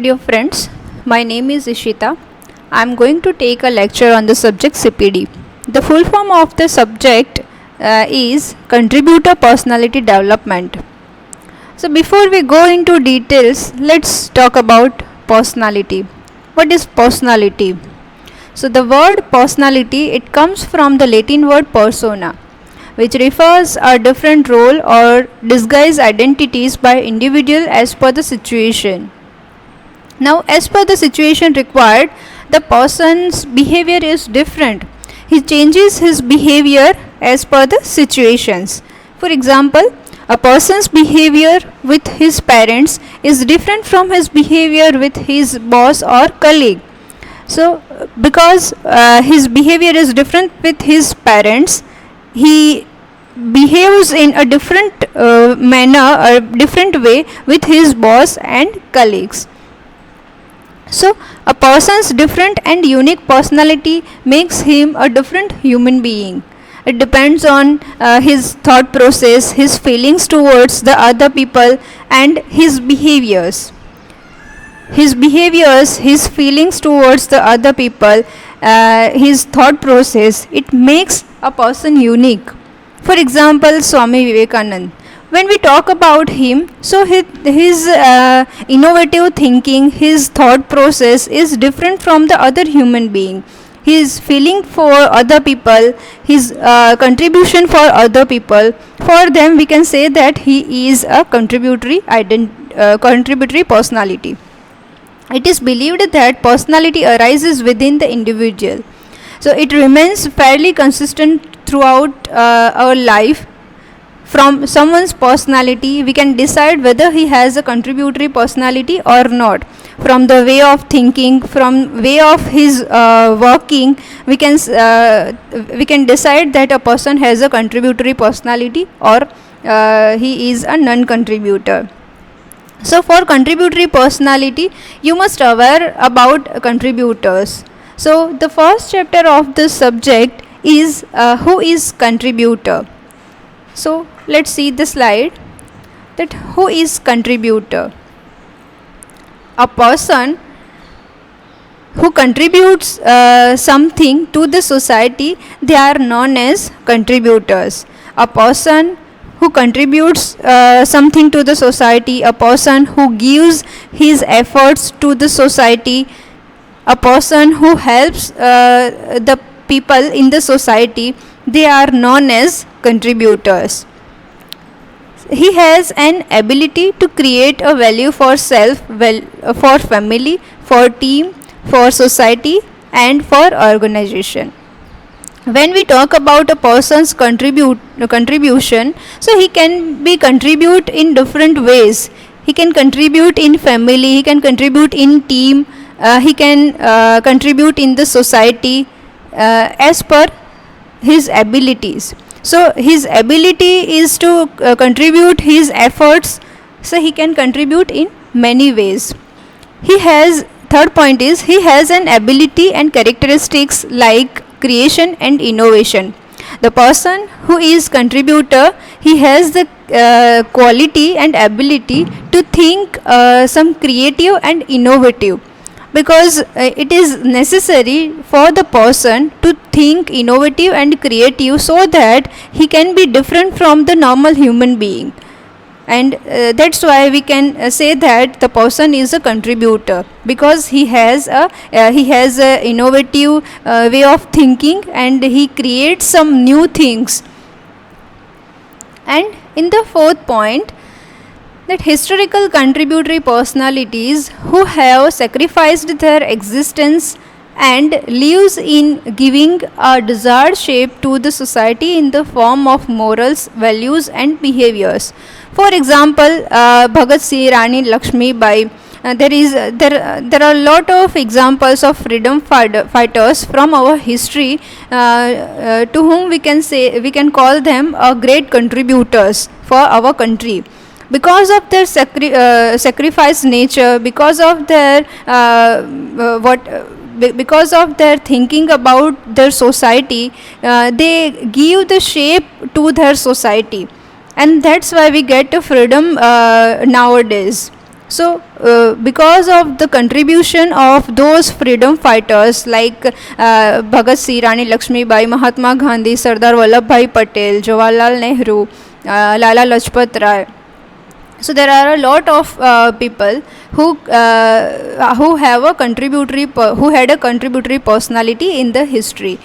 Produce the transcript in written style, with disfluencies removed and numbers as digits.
Dear friends, my name is Ishita. I am going to take a lecture on the subject CPD. The full form of the subject is Contributor Personality Development. So before we go into details, let's talk about personality. What is personality? So the word personality, it comes from the Latin word persona, which refers a different role or disguised identities by individual as per the situation. Now, as per the situation required, the person's behavior is different. He changes his behavior as per the situations. For example, a person's behavior with his parents is different from his behavior with his boss or colleague. So, because his behavior is different with his parents, he behaves in a different manner or different way with his boss and colleagues. So, a person's different and unique personality makes him a different human being. It depends on his thought process, his feelings towards the other people, and his behaviors. His feelings towards the other people, his thought process, it makes a person unique. For example, Swami Vivekananda. When we talk about him, so his innovative thinking, his thought process is different from the other human being. His feeling for other people, his contribution for other people, for them we can say that he is a contributory personality. It is believed that personality arises within the individual. So it remains fairly consistent throughout our life. From someone's personality, we can decide whether he has a contributory personality or not. From the way of thinking, from way of his working, we can decide that a person has a contributory personality or he is a non-contributor. So for contributory personality, you must aware about contributors. So the first chapter of this subject is who is contributor. So let's see the slide. That who is contributor? A person who contributes something to the society, they are known as contributors. A person who contributes something to the society, a person who gives his efforts to the society, a person who helps the people in the society, they are known as contributors. He has an ability to create a value for self, for family, for team, for society, and for organization. When we talk about a person's contribution, so he can be contribute in different ways. He can contribute in family, he can contribute in team, he can contribute in the society as per his abilities. So his ability is to contribute his efforts, so he can contribute in many ways. Third point is, he has an ability and characteristics like creation and innovation. The person who is contributor, he has the quality and ability to think some creative and innovative, because it is necessary for the person to think innovative and creative so that he can be different from the normal human being. And that's why we can say that the person is a contributor, because he has a innovative way of thinking and he creates some new things. And in the fourth point, that historical contributory personalities who have sacrificed their existence and lives in giving a desired shape to the society in the form of morals, values and behaviors. For example, Bhagat Singh, Rani Lakshmi Bai. There are a lot of examples of freedom fighters from our history to whom we can call them great contributors for our country. Because of their sacrifice nature, because of their because of their thinking about their society, they give the shape to their society, and that's why we get freedom nowadays. So because of the contribution of those freedom fighters like Bhagat Singh, Rani Lakshmibai, Mahatma Gandhi, Sardar Vallabhbhai Patel, Jawaharlal Nehru, Lala Lajpat Rai, so there are a lot of people who have a who had a contributory personality in the history.